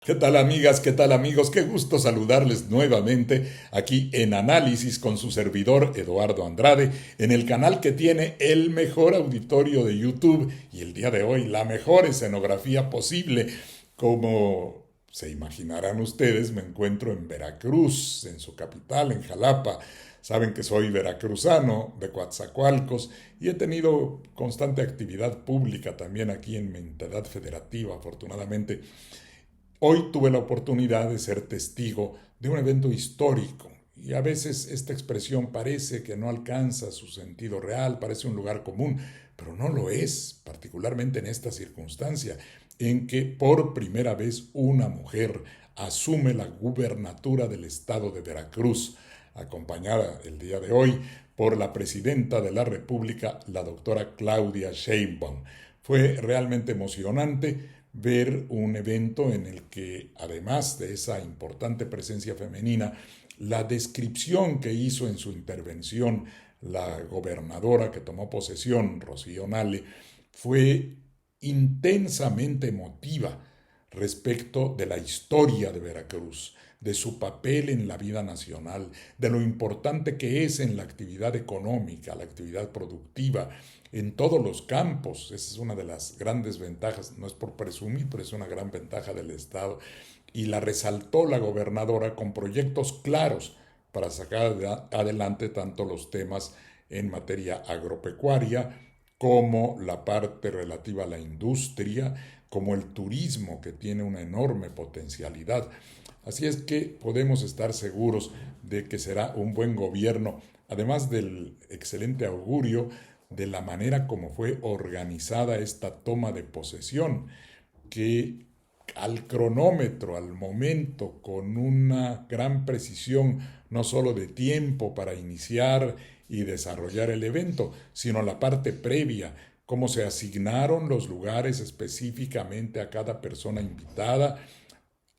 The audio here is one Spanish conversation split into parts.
¿Qué tal amigas? ¿Qué tal amigos? Qué gusto saludarles nuevamente aquí en Análisis con su servidor Eduardo Andrade, en el canal que tiene el mejor auditorio de YouTube y el día de hoy la mejor escenografía posible. Como se imaginarán ustedes, me encuentro en Veracruz, en su capital, en Jalapa. Saben que soy veracruzano, de Coatzacoalcos, y he tenido constante actividad pública también aquí en mi entidad federativa, afortunadamente. Hoy tuve la oportunidad de ser testigo de un evento histórico y a veces esta expresión parece que no alcanza su sentido real, parece un lugar común, pero no lo es, particularmente en esta circunstancia en que por primera vez una mujer asume la gubernatura del estado de Veracruz, acompañada el día de hoy por la presidenta de la República, la doctora Claudia Sheinbaum. Fue realmente emocionante ver un evento en el que, además de esa importante presencia femenina, la descripción que hizo en su intervención la gobernadora que tomó posesión, Rocío Nale, fue intensamente emotiva respecto de la historia de Veracruz, de su papel en la vida nacional, de lo importante que es en la actividad económica, la actividad productiva, en todos los campos. Esa es una de las grandes ventajas, no es por presumir, pero es una gran ventaja del Estado. Y la resaltó la gobernadora con proyectos claros para sacar adelante tanto los temas en materia agropecuaria como la parte relativa a la industria, como el turismo, que tiene una enorme potencialidad. Así es que podemos estar seguros de que será un buen gobierno, además del excelente augurio de la manera como fue organizada esta toma de posesión, que al cronómetro, al momento, con una gran precisión, no solo de tiempo para iniciar y desarrollar el evento, sino la parte previa, cómo se asignaron los lugares específicamente a cada persona invitada.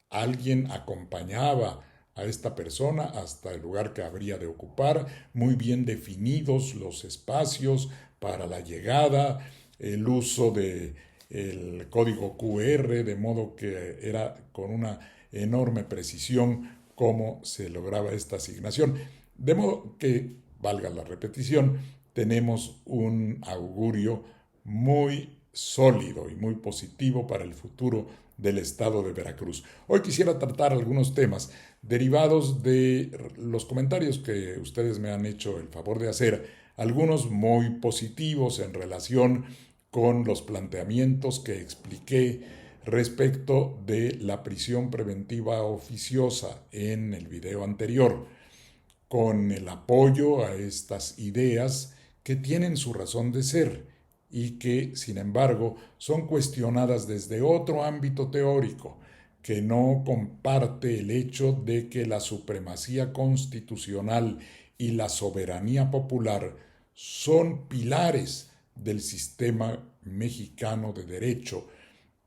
Alguien acompañaba a esta persona hasta el lugar que habría de ocupar, muy bien definidos los espacios para la llegada, el uso de el código QR, de modo que era con una enorme precisión cómo se lograba esta asignación. De modo que, valga la repetición, tenemos un augurio muy sólido y muy positivo para el futuro del estado de Veracruz. Hoy quisiera tratar algunos temas derivados de los comentarios que ustedes me han hecho el favor de hacer, algunos muy positivos en relación con los planteamientos que expliqué respecto de la prisión preventiva oficiosa en el video anterior, con el apoyo a estas ideas que tienen su razón de ser y que, sin embargo, son cuestionadas desde otro ámbito teórico, que no comparte el hecho de que la supremacía constitucional y la soberanía popular son pilares del sistema mexicano de derecho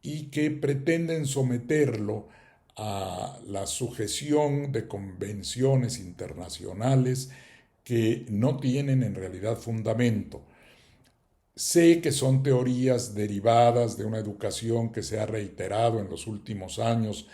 y que pretenden someterlo a la sujeción de convenciones internacionales que no tienen en realidad fundamento. Sé que son teorías derivadas de una educación que se ha reiterado en los últimos años,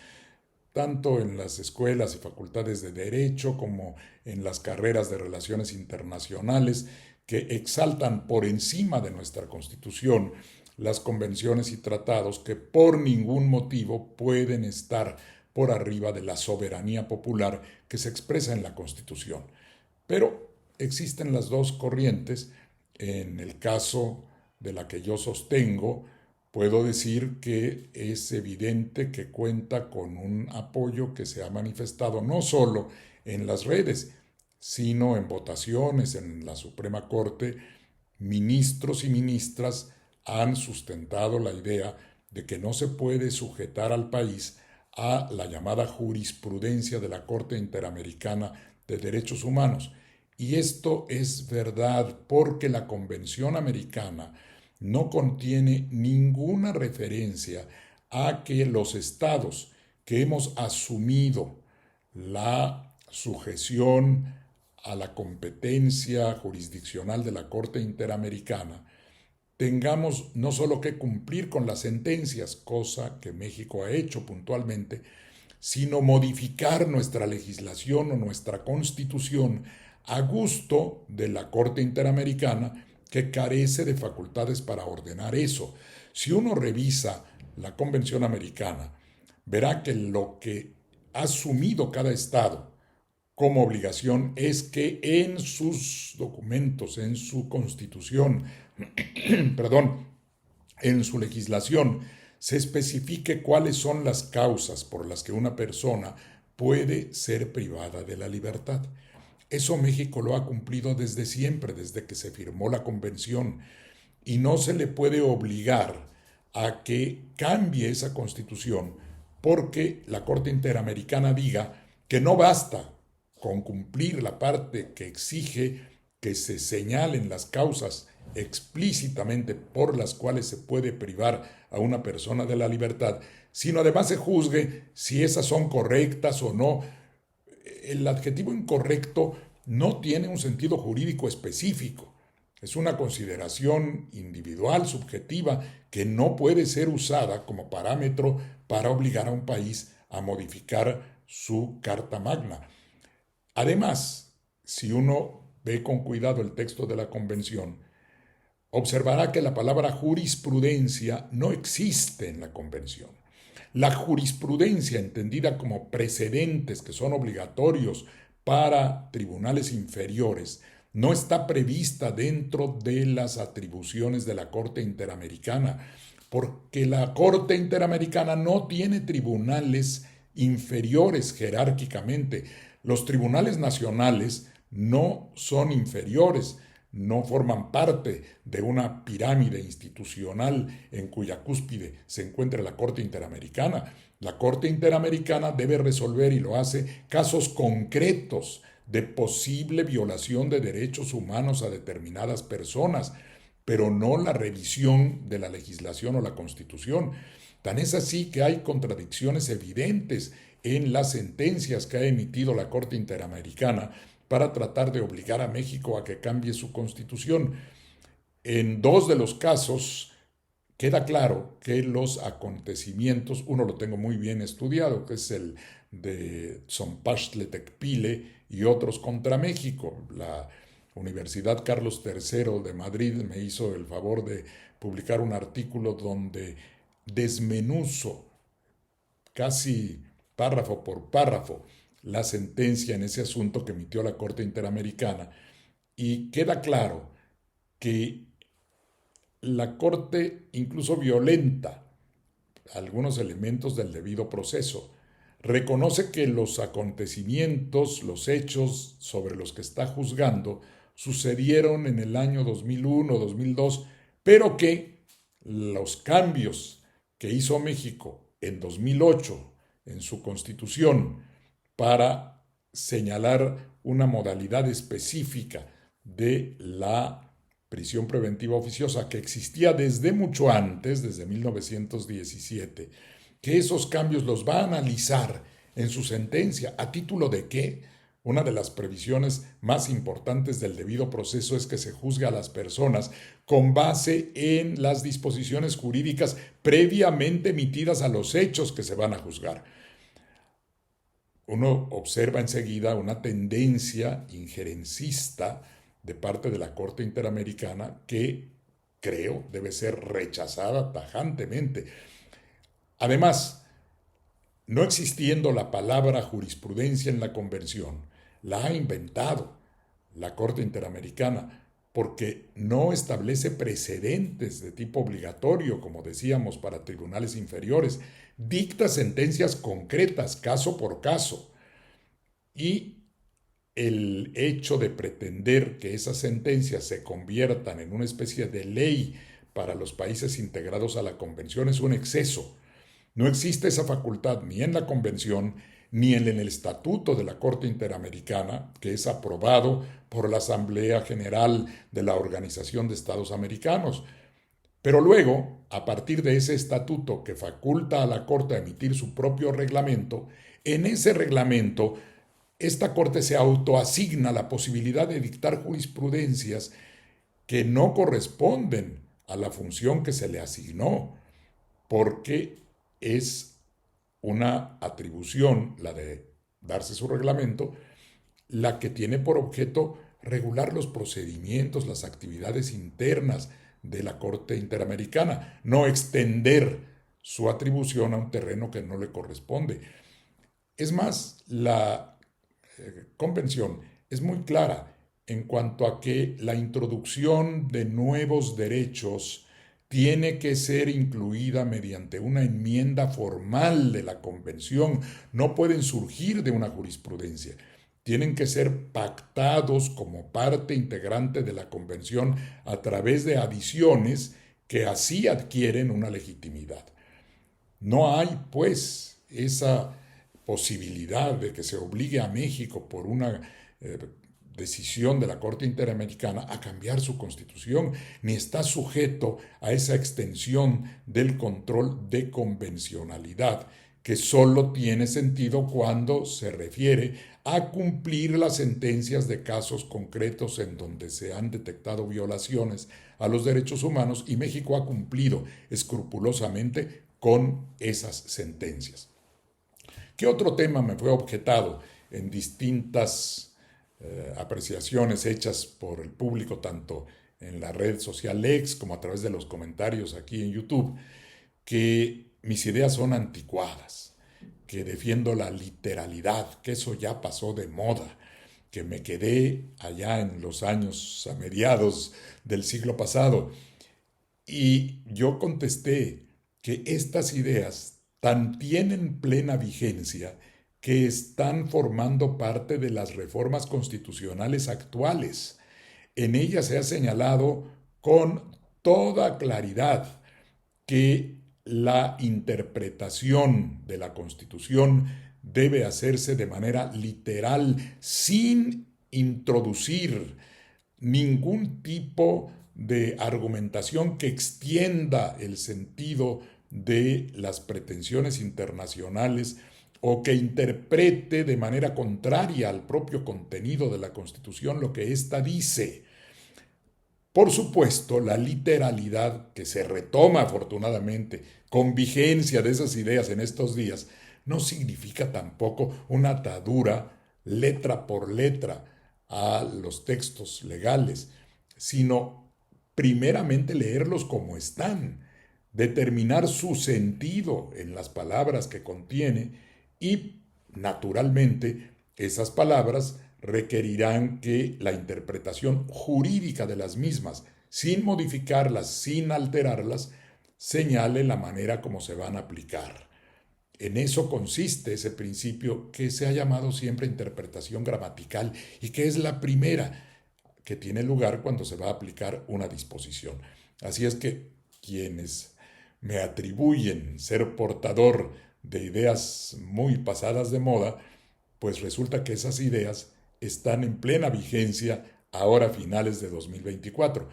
tanto en las escuelas y facultades de derecho como en las carreras de relaciones internacionales, que exaltan por encima de nuestra Constitución las convenciones y tratados que por ningún motivo pueden estar por arriba de la soberanía popular que se expresa en la Constitución. Pero existen las dos corrientes. En el caso de la que yo sostengo, puedo decir que es evidente que cuenta con un apoyo que se ha manifestado no solo en las redes, sino en votaciones en la Suprema Corte. Ministros y ministras han sustentado la idea de que no se puede sujetar al país a la llamada jurisprudencia de la Corte Interamericana de Derechos Humanos. Y esto es verdad porque la Convención Americana no contiene ninguna referencia a que los estados que hemos asumido la sujeción a la competencia jurisdiccional de la Corte Interamericana tengamos no solo que cumplir con las sentencias, cosa que México ha hecho puntualmente, sino modificar nuestra legislación o nuestra constitución a gusto de la Corte Interamericana, que carece de facultades para ordenar eso. Si uno revisa la Convención Americana, verá que lo que ha asumido cada Estado como obligación es que en sus documentos, en su constitución, perdón, en su legislación, se especifique cuáles son las causas por las que una persona puede ser privada de la libertad. Eso México lo ha cumplido desde siempre, desde que se firmó la convención, y no se le puede obligar a que cambie esa constitución porque la Corte Interamericana diga que no basta con cumplir la parte que exige que se señalen las causas explícitamente por las cuales se puede privar a una persona de la libertad, sino además se juzgue si esas son correctas o no. El adjetivo incorrecto no tiene un sentido jurídico específico. Es una consideración individual, subjetiva, que no puede ser usada como parámetro para obligar a un país a modificar su Carta Magna. Además, si uno ve con cuidado el texto de la Convención, observará que la palabra jurisprudencia no existe en la Convención. La jurisprudencia, entendida como precedentes que son obligatorios para tribunales inferiores, no está prevista dentro de las atribuciones de la Corte Interamericana, porque la Corte Interamericana no tiene tribunales inferiores jerárquicamente. Los tribunales nacionales no son inferiores, no forman parte de una pirámide institucional en cuya cúspide se encuentra la Corte Interamericana. La Corte Interamericana debe resolver, y lo hace, casos concretos de posible violación de derechos humanos a determinadas personas, pero no la revisión de la legislación o la Constitución. Tan es así que hay contradicciones evidentes en las sentencias que ha emitido la Corte Interamericana para tratar de obligar a México a que cambie su constitución. En dos de los casos queda claro que los acontecimientos, uno lo tengo muy bien estudiado, que es el de Tzompastle Tecpile y otros contra México. La Universidad Carlos III de Madrid me hizo el favor de publicar un artículo donde desmenuzo casi párrafo por párrafo la sentencia en ese asunto que emitió la Corte Interamericana, y queda claro que la Corte incluso violenta algunos elementos del debido proceso. Reconoce que los acontecimientos, los hechos sobre los que está juzgando sucedieron en el año 2001, 2002, pero que los cambios que hizo México en 2008 en su constitución para señalar una modalidad específica de la prisión preventiva oficiosa que existía desde mucho antes, desde 1917, que esos cambios los va a analizar en su sentencia. ¿A título de qué? Una de las previsiones más importantes del debido proceso es que se juzgue a las personas con base en las disposiciones jurídicas previamente emitidas a los hechos que se van a juzgar. Uno observa enseguida una tendencia injerencista de parte de la Corte Interamericana que creo debe ser rechazada tajantemente. Además, no existiendo la palabra jurisprudencia en la Convención, la ha inventado la Corte Interamericana porque no establece precedentes de tipo obligatorio, como decíamos, para tribunales inferiores, dicta sentencias concretas, caso por caso, y el hecho de pretender que esas sentencias se conviertan en una especie de ley para los países integrados a la Convención es un exceso. No existe esa facultad ni en la Convención ni en el Estatuto de la Corte Interamericana, que es aprobado por la Asamblea General de la Organización de Estados Americanos. Pero luego, a partir de ese estatuto que faculta a la Corte a emitir su propio reglamento, en ese reglamento esta Corte se autoasigna la posibilidad de dictar jurisprudencias que no corresponden a la función que se le asignó, porque es una atribución, la de darse su reglamento, la que tiene por objeto regular los procedimientos, las actividades internas de la Corte Interamericana, no extender su atribución a un terreno que no le corresponde. Es más, la convención es muy clara en cuanto a que la introducción de nuevos derechos tiene que ser incluida mediante una enmienda formal de la convención, no pueden surgir de una jurisprudencia, tienen que ser pactados como parte integrante de la convención a través de adiciones que así adquieren una legitimidad. No hay, pues, esa posibilidad de que se obligue a México por una decisión de la Corte Interamericana a cambiar su constitución, ni está sujeto a esa extensión del control de convencionalidad, que solo tiene sentido cuando se refiere a cumplir las sentencias de casos concretos en donde se han detectado violaciones a los derechos humanos y México ha cumplido escrupulosamente con esas sentencias. ¿Qué otro tema me fue objetado en distintas apreciaciones hechas por el público, tanto en la red social X como a través de los comentarios aquí en YouTube? Que mis ideas son anticuadas, que defiendo la literalidad, que eso ya pasó de moda, que me quedé allá en los años a mediados del siglo pasado. Y yo contesté que estas ideas tan tienen plena vigencia que están formando parte de las reformas constitucionales actuales. En ellas se ha señalado con toda claridad que la interpretación de la Constitución debe hacerse de manera literal, sin introducir ningún tipo de argumentación que extienda el sentido de las pretensiones internacionales o que interprete de manera contraria al propio contenido de la Constitución lo que ésta dice. Por supuesto, la literalidad que se retoma afortunadamente con vigencia de esas ideas en estos días no significa tampoco una atadura letra por letra a los textos legales, sino primeramente leerlos como están, determinar su sentido en las palabras que contiene y, naturalmente, esas palabras requerirán que la interpretación jurídica de las mismas, sin modificarlas, sin alterarlas, señale la manera como se van a aplicar. En eso consiste ese principio que se ha llamado siempre interpretación gramatical y que es la primera que tiene lugar cuando se va a aplicar una disposición. Así es que quienes me atribuyen ser portador de ideas muy pasadas de moda, pues resulta que esas ideas están en plena vigencia ahora a finales de 2024.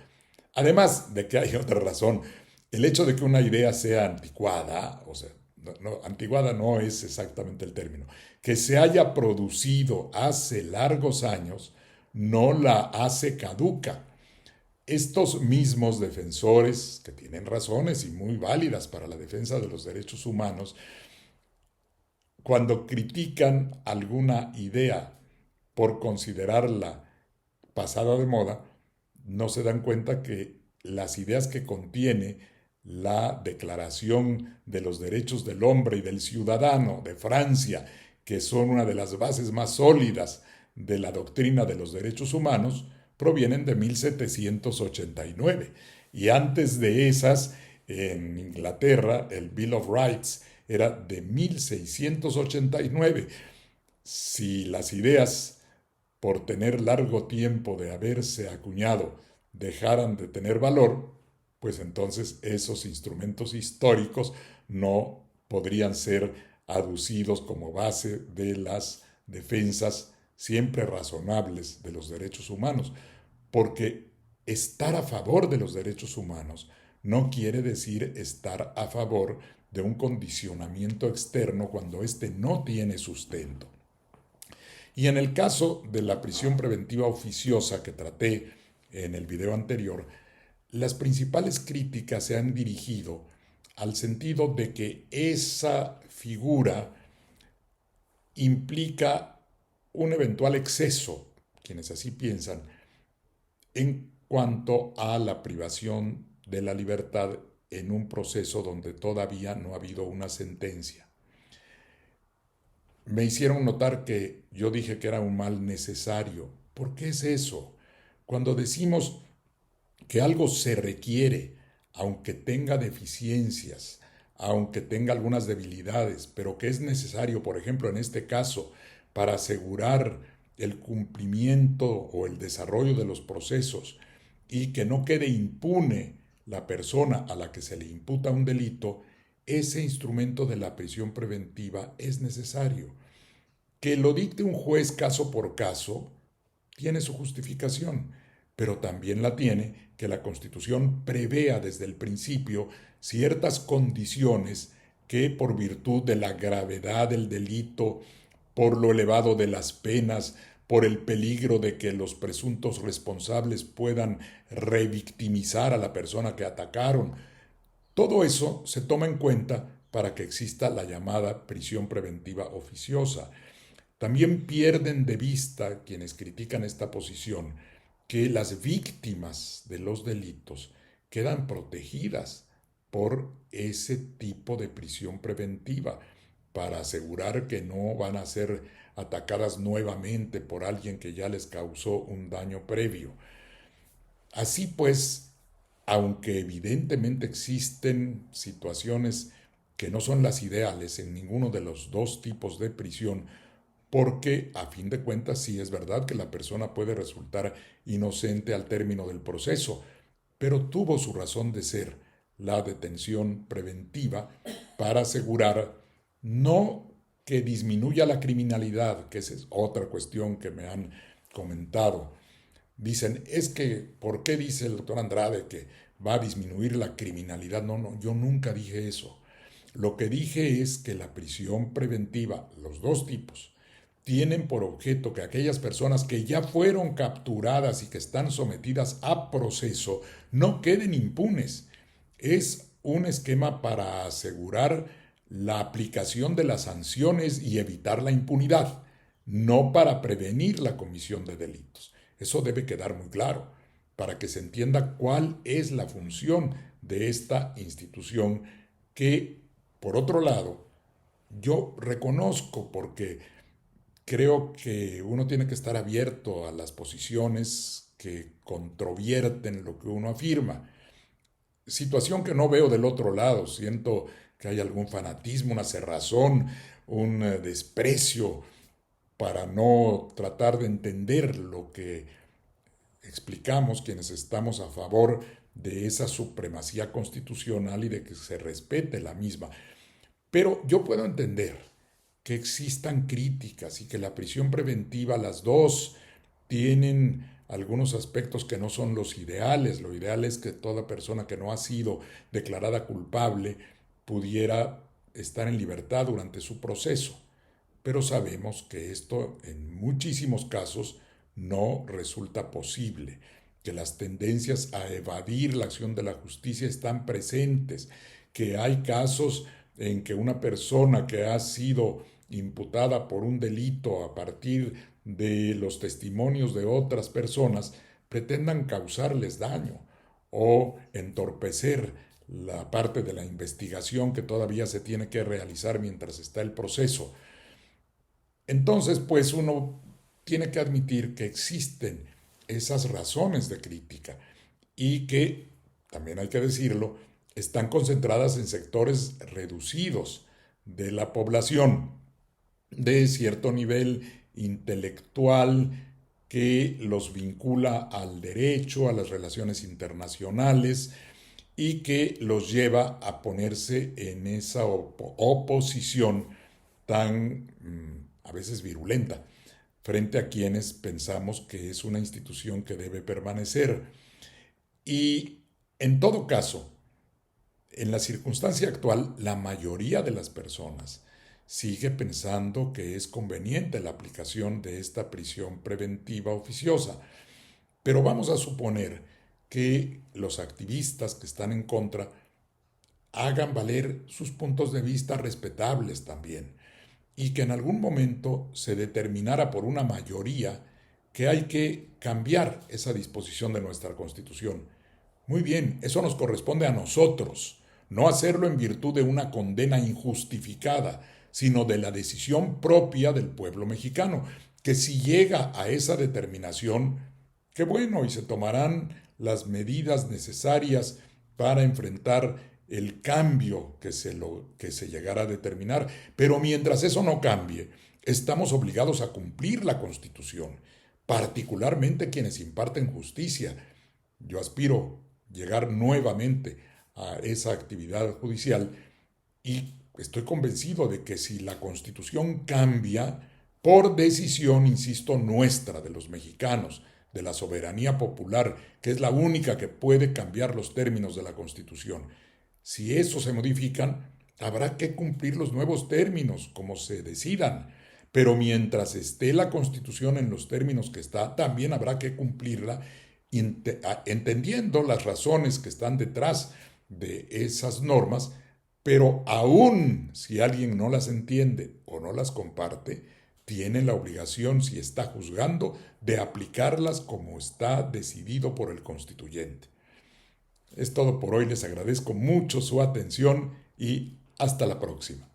Además de que hay otra razón, el hecho de que una idea sea anticuada, o sea, anticuada no es exactamente el término, que se haya producido hace largos años, no la hace caduca. Estos mismos defensores, que tienen razones y muy válidas para la defensa de los derechos humanos, cuando critican alguna idea por considerarla pasada de moda, no se dan cuenta que las ideas que contiene la Declaración de los Derechos del Hombre y del Ciudadano de Francia, que son una de las bases más sólidas de la doctrina de los derechos humanos, provienen de 1789. Y antes de esas, en Inglaterra, el Bill of Rights era de 1689. Si las ideas, por tener largo tiempo de haberse acuñado, dejaran de tener valor, pues entonces esos instrumentos históricos no podrían ser aducidos como base de las defensas siempre razonables de los derechos humanos, porque estar a favor de los derechos humanos no quiere decir estar a favor de un condicionamiento externo cuando éste no tiene sustento. Y en el caso de la prisión preventiva oficiosa que traté en el video anterior, las principales críticas se han dirigido al sentido de que esa figura implica un eventual exceso, quienes así piensan, en cuanto a la privación de la libertad en un proceso donde todavía no ha habido una sentencia. Me hicieron notar que yo dije que era un mal necesario. ¿Por qué es eso? Cuando decimos que algo se requiere, aunque tenga deficiencias, aunque tenga algunas debilidades, pero que es necesario, por ejemplo, en este caso, para asegurar el cumplimiento o el desarrollo de los procesos y que no quede impune la persona a la que se le imputa un delito, ese instrumento de la prisión preventiva es necesario. Que lo dicte un juez caso por caso tiene su justificación, pero también la tiene que la Constitución prevea desde el principio ciertas condiciones que por virtud de la gravedad del delito, por lo elevado de las penas, por el peligro de que los presuntos responsables puedan revictimizar a la persona que atacaron, todo eso se toma en cuenta para que exista la llamada prisión preventiva oficiosa. También pierden de vista quienes critican esta posición que las víctimas de los delitos quedan protegidas por ese tipo de prisión preventiva para asegurar que no van a ser atacadas nuevamente por alguien que ya les causó un daño previo. Así pues, aunque evidentemente existen situaciones que no son las ideales en ninguno de los dos tipos de prisión, porque a fin de cuentas sí es verdad que la persona puede resultar inocente al término del proceso, pero tuvo su razón de ser la detención preventiva para asegurar no que disminuya la criminalidad, que esa es otra cuestión que me han comentado. Dicen, es que, ¿por qué dice el doctor Andrade que va a disminuir la criminalidad? No, no, yo nunca dije eso. Lo que dije es que la prisión preventiva, los dos tipos, tienen por objeto que aquellas personas que ya fueron capturadas y que están sometidas a proceso no queden impunes. Es un esquema para asegurar la aplicación de las sanciones y evitar la impunidad, no para prevenir la comisión de delitos. Eso debe quedar muy claro, para que se entienda cuál es la función de esta institución que, por otro lado, yo reconozco porque creo que uno tiene que estar abierto a las posiciones que controvierten lo que uno afirma. Situación que no veo del otro lado, siento que hay algún fanatismo, una cerrazón, un desprecio para no tratar de entender lo que explicamos quienes estamos a favor de esa supremacía constitucional y de que se respete la misma. Pero yo puedo entender que existan críticas y que la prisión preventiva, las dos, tienen algunos aspectos que no son los ideales. Lo ideal es que toda persona que no ha sido declarada culpable pudiera estar en libertad durante su proceso. Pero sabemos que esto en muchísimos casos no resulta posible, que las tendencias a evadir la acción de la justicia están presentes, que hay casos en que una persona que ha sido imputada por un delito a partir de los testimonios de otras personas pretendan causarles daño o entorpecer la parte de la investigación que todavía se tiene que realizar mientras está el proceso. Entonces, pues uno tiene que admitir que existen esas razones de crítica y que, también hay que decirlo, están concentradas en sectores reducidos de la población, de cierto nivel intelectual que los vincula al derecho, a las relaciones internacionales y que los lleva a ponerse en esa oposición tan a veces virulenta frente a quienes pensamos que es una institución que debe permanecer. Y en todo caso, en la circunstancia actual, la mayoría de las personas sigue pensando que es conveniente la aplicación de esta prisión preventiva oficiosa. Pero vamos a suponer que los activistas que están en contra hagan valer sus puntos de vista respetables también, y que en algún momento se determinara por una mayoría que hay que cambiar esa disposición de nuestra Constitución. Muy bien, eso nos corresponde a nosotros, no hacerlo en virtud de una condena injustificada, sino de la decisión propia del pueblo mexicano, que si llega a esa determinación, qué bueno, y se tomarán las medidas necesarias para enfrentar el cambio que se llegara a determinar. Pero mientras eso no cambie, estamos obligados a cumplir la Constitución, particularmente quienes imparten justicia. Yo aspiro llegar nuevamente a esa actividad judicial y estoy convencido de que si la Constitución cambia, por decisión, insisto, nuestra, de los mexicanos, de la soberanía popular, que es la única que puede cambiar los términos de la Constitución, si esos se modifican, habrá que cumplir los nuevos términos, como se decidan. Pero mientras esté la Constitución en los términos que está, también habrá que cumplirla, entendiendo las razones que están detrás de esas normas, pero aún si alguien no las entiende o no las comparte, tiene la obligación, si está juzgando, de aplicarlas como está decidido por el constituyente. Es todo por hoy, les agradezco mucho su atención y hasta la próxima.